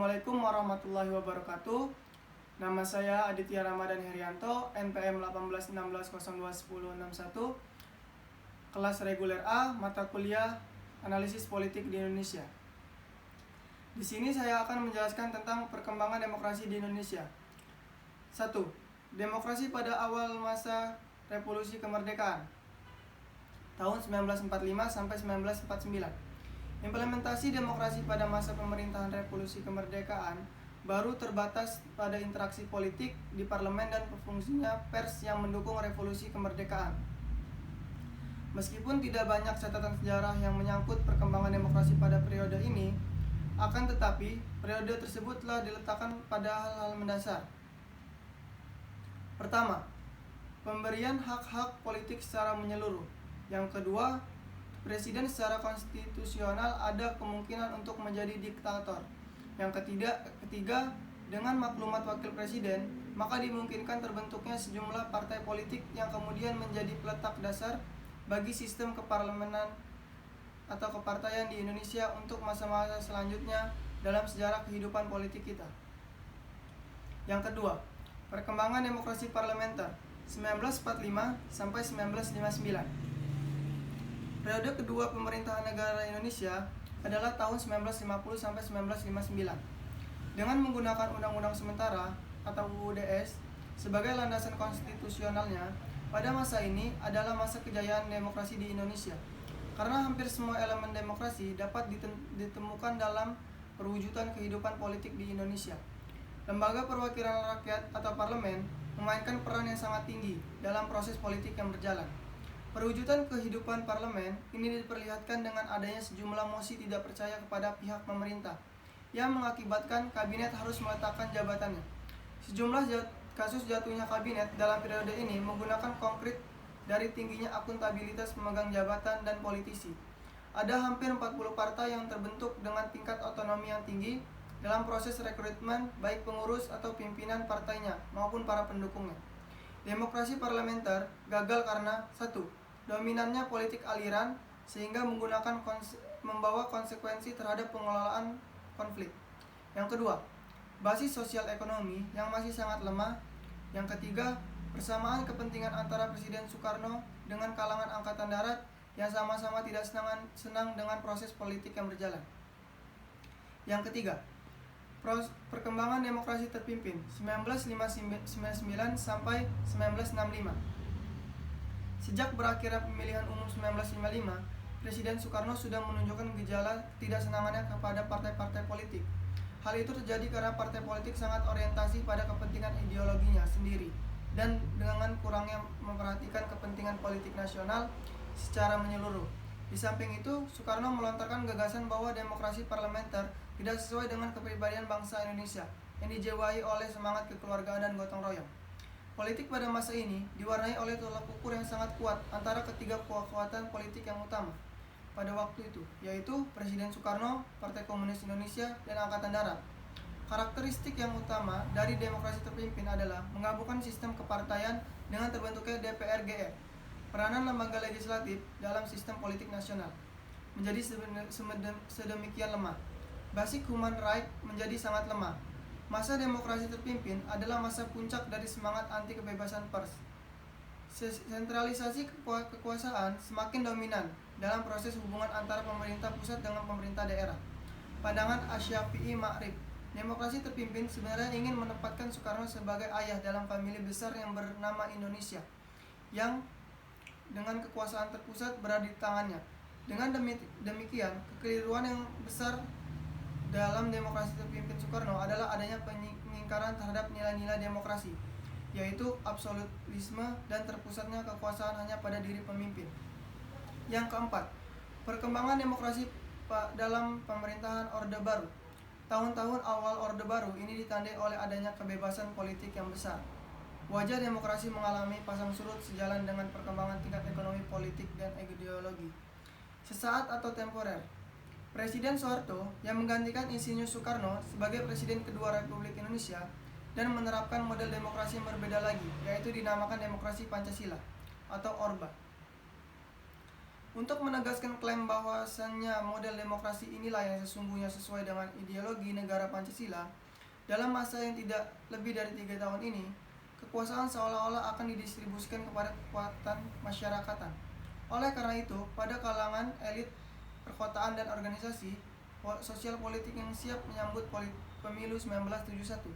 Assalamualaikum warahmatullahi wabarakatuh. Nama saya Aditya Ramadan Herianto, NPM 1816021061, kelas reguler A, mata kuliah Analisis Politik di Indonesia. Di sini saya akan menjelaskan tentang perkembangan demokrasi di Indonesia. 1. Demokrasi pada awal masa Revolusi Kemerdekaan tahun 1945 sampai 1949. Implementasi demokrasi pada masa pemerintahan Revolusi Kemerdekaan baru terbatas pada interaksi politik di parlemen dan fungsinya pers yang mendukung Revolusi Kemerdekaan. Meskipun tidak banyak catatan sejarah yang menyangkut perkembangan demokrasi pada periode ini, akan tetapi periode tersebut telah diletakkan pada hal-hal mendasar. Pertama, pemberian hak-hak politik secara menyeluruh. Yang kedua, presiden secara konstitusional ada kemungkinan untuk menjadi diktator. Yang ketiga, dengan maklumat wakil presiden, maka dimungkinkan terbentuknya sejumlah partai politik yang kemudian menjadi peletak dasar bagi sistem keparlemenan atau kepartaian di Indonesia untuk masa-masa selanjutnya dalam sejarah kehidupan politik kita. Yang kedua, perkembangan demokrasi parlementer 1945 sampai 1959. Periode kedua pemerintahan negara Indonesia adalah tahun 1950 sampai 1959. Dengan menggunakan Undang-Undang Sementara atau UUDS sebagai landasan konstitusionalnya, pada masa ini adalah masa kejayaan demokrasi di Indonesia. Karena hampir semua elemen demokrasi dapat ditemukan dalam perwujudan kehidupan politik di Indonesia. Lembaga perwakilan rakyat atau parlemen memainkan peran yang sangat tinggi dalam proses politik yang berjalan. Perwujudan kehidupan parlemen ini diperlihatkan dengan adanya sejumlah mosi tidak percaya kepada pihak pemerintah yang mengakibatkan kabinet harus meletakkan jabatannya. Sejumlah kasus jatuhnya kabinet dalam periode ini menggunakan konkret dari tingginya akuntabilitas pemegang jabatan dan politisi. Ada hampir 40 partai yang terbentuk dengan tingkat otonomi yang tinggi dalam proses rekrutmen baik pengurus atau pimpinan partainya maupun para pendukungnya. Demokrasi parlementer gagal karena 1. Dominannya politik aliran sehingga membawa konsekuensi terhadap pengelolaan konflik. Yang kedua, basis sosial ekonomi yang masih sangat lemah. Yang ketiga, persamaan kepentingan antara Presiden Soekarno dengan kalangan angkatan darat yang sama-sama tidak senang dengan proses politik yang berjalan. Yang ketiga, perkembangan demokrasi terpimpin 1959 sampai 1965. Sejak berakhirnya pemilihan umum 1955, Presiden Soekarno sudah menunjukkan gejala ketidaksenangannya kepada partai-partai politik. Hal itu terjadi karena partai politik sangat orientasi pada kepentingan ideologinya sendiri dan dengan kurangnya memperhatikan kepentingan politik nasional secara menyeluruh. Di samping itu, Soekarno melontarkan gagasan bahwa demokrasi parlementer tidak sesuai dengan kepribadian bangsa Indonesia yang dijiwai oleh semangat kekeluargaan dan gotong royong. Politik pada masa ini diwarnai oleh tolak ukur yang sangat kuat antara ketiga kekuatan politik yang utama pada waktu itu, yaitu Presiden Soekarno, Partai Komunis Indonesia, dan Angkatan Darat. Karakteristik yang utama dari demokrasi terpimpin adalah menggabungkan sistem kepartaian dengan terbentuknya DPR-GR. Peranan lembaga legislatif dalam sistem politik nasional menjadi sedemikian lemah. Basic human right menjadi sangat lemah. Masa demokrasi terpimpin adalah masa puncak dari semangat anti kebebasan pers. Sentralisasi kekuasaan semakin dominan dalam proses hubungan antara pemerintah pusat dengan pemerintah daerah. Pandangan Asy-Syafi'i Ma'rif, demokrasi terpimpin sebenarnya ingin menempatkan Soekarno sebagai ayah dalam famili besar yang bernama Indonesia, yang dengan kekuasaan terpusat berada di tangannya. Dengan demikian, kekeliruan yang besar dalam demokrasi terpimpin Soekarno adalah adanya pengingkaran terhadap nilai-nilai demokrasi, yaitu absolutisme dan terpusatnya kekuasaan hanya pada diri pemimpin. Yang keempat, perkembangan demokrasi dalam pemerintahan Orde Baru. Tahun-tahun awal Orde Baru ini ditandai oleh adanya kebebasan politik yang besar. Wajah demokrasi mengalami pasang surut sejalan dengan perkembangan tingkat ekonomi, politik, dan ideologi. Sesaat atau temporer, Presiden Soeharto yang menggantikan Insinyur Soekarno sebagai Presiden kedua Republik Indonesia dan menerapkan model demokrasi yang berbeda lagi, yaitu dinamakan demokrasi Pancasila atau Orba. Untuk menegaskan klaim bahwasannya model demokrasi inilah yang sesungguhnya sesuai dengan ideologi negara Pancasila, dalam masa yang tidak lebih dari 3 tahun ini, kekuasaan seolah-olah akan didistribusikan kepada kekuatan masyarakatan. Oleh karena itu, pada kalangan elit perkotaan dan organisasi sosial politik yang siap menyambut pemilu 1971,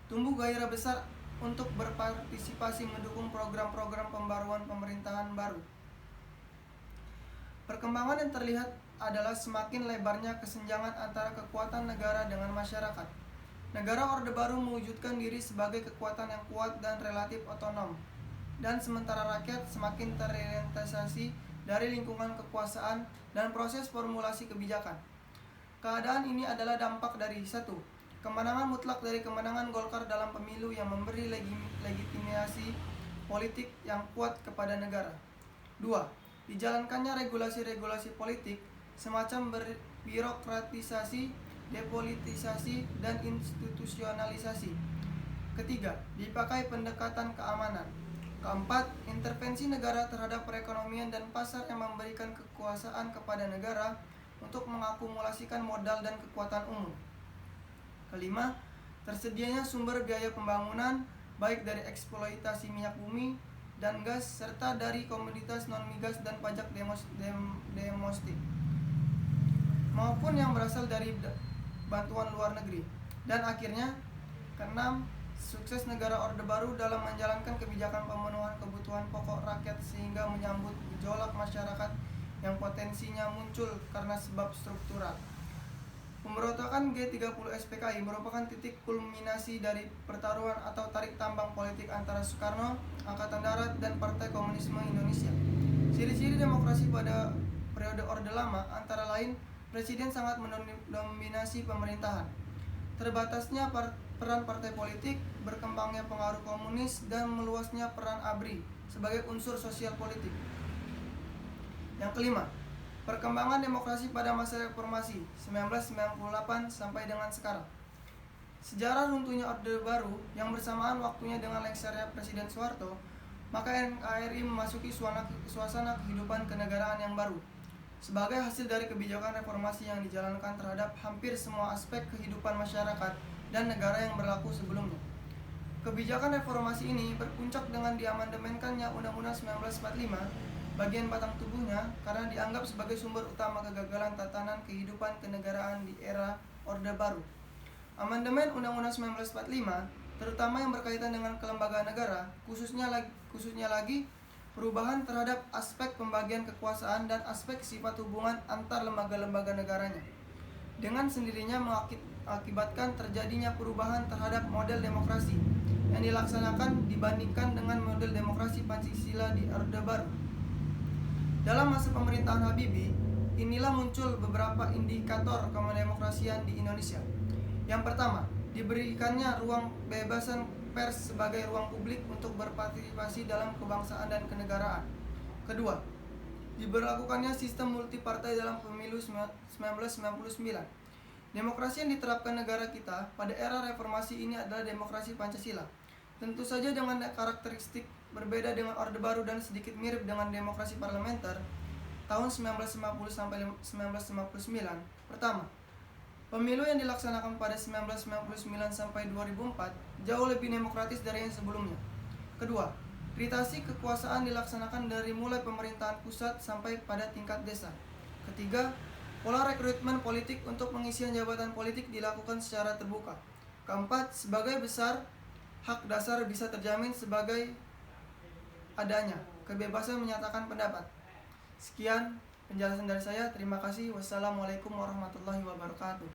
tumbuh gairah besar untuk berpartisipasi mendukung program-program pembaruan pemerintahan baru. Perkembangan yang terlihat adalah semakin lebarnya kesenjangan antara kekuatan negara dengan masyarakat. Negara Orde Baru mewujudkan diri sebagai kekuatan yang kuat dan relatif otonom, dan sementara rakyat semakin terorientasi dari lingkungan kekuasaan dan proses formulasi kebijakan. Keadaan ini adalah dampak dari 1. Kemenangan mutlak dari kemenangan Golkar dalam pemilu yang memberi legitimasi politik yang kuat kepada negara. 2. Dijalankannya regulasi-regulasi politik semacam birokratisasi, depolitisasi, dan institusionalisasi. Ketiga, dipakai pendekatan keamanan. Keempat, intervensi negara terhadap perekonomian dan pasar yang memberikan kekuasaan kepada negara untuk mengakumulasikan modal dan kekuatan umum. Kelima, tersedianya sumber biaya pembangunan baik dari eksploitasi minyak bumi dan gas serta dari komoditas non-migas dan pajak domestik maupun yang berasal dari bantuan luar negeri. Dan akhirnya, keenam, sukses negara Orde Baru dalam menjalankan kebijakan pemenuhan kebutuhan pokok rakyat sehingga menyambut gejolak masyarakat yang potensinya muncul karena sebab struktural. Pemberontakan G30 SPKI merupakan titik kulminasi dari pertaruhan atau tarik tambang politik antara Soekarno, Angkatan Darat, dan Partai Komunisme Indonesia. Ciri-ciri demokrasi pada periode Orde Lama antara lain, Presiden sangat mendominasi pemerintahan, terbatasnya peran partai politik, berkembangnya pengaruh komunis, dan meluasnya peran ABRI sebagai unsur sosial politik. Yang kelima, perkembangan demokrasi pada masa reformasi 1998 sampai dengan sekarang. Sejarah runtuhnya Orde Baru yang bersamaan waktunya dengan lengsernya Presiden Soeharto, maka NKRI memasuki suasana kehidupan kenegaraan yang baru. Sebagai hasil dari kebijakan reformasi yang dijalankan terhadap hampir semua aspek kehidupan masyarakat dan negara yang berlaku sebelumnya. Kebijakan reformasi ini berpuncak dengan diamandemenkannya Undang-Undang 1945 bagian batang tubuhnya karena dianggap sebagai sumber utama kegagalan tatanan kehidupan kenegaraan di era Orde Baru. Amandemen Undang-Undang 1945, terutama yang berkaitan dengan kelembagaan negara, khususnya lagi perubahan terhadap aspek pembagian kekuasaan dan aspek sifat hubungan antar lembaga-lembaga negaranya, dengan sendirinya mengakibatkan terjadinya perubahan terhadap model demokrasi yang dilaksanakan dibandingkan dengan model demokrasi Pancasila di Orde Baru. Dalam masa pemerintahan Habibie, inilah muncul beberapa indikator kemerdemokrasian di Indonesia. Yang pertama, diberikannya ruang kebebasan pers sebagai ruang publik untuk berpartisipasi dalam kebangsaan dan kenegaraan. Kedua, diberlakukannya sistem multipartai dalam pemilu 1999. Demokrasi yang diterapkan negara kita pada era reformasi ini adalah demokrasi Pancasila. Tentu saja dengan karakteristik berbeda dengan Orde Baru dan sedikit mirip dengan demokrasi parlementer tahun 1950 sampai 1959. Pertama, pemilu yang dilaksanakan pada 1999 sampai 2004 jauh lebih demokratis dari yang sebelumnya. Kedua, ritasi kekuasaan dilaksanakan dari mulai pemerintahan pusat sampai pada tingkat desa. Ketiga, pola rekrutmen politik untuk pengisian jabatan politik dilakukan secara terbuka. Keempat, sebagai besar, hak dasar bisa terjamin sebagai adanya kebebasan menyatakan pendapat. Sekian penjelasan dari saya. Terima kasih. Wassalamualaikum warahmatullahi wabarakatuh.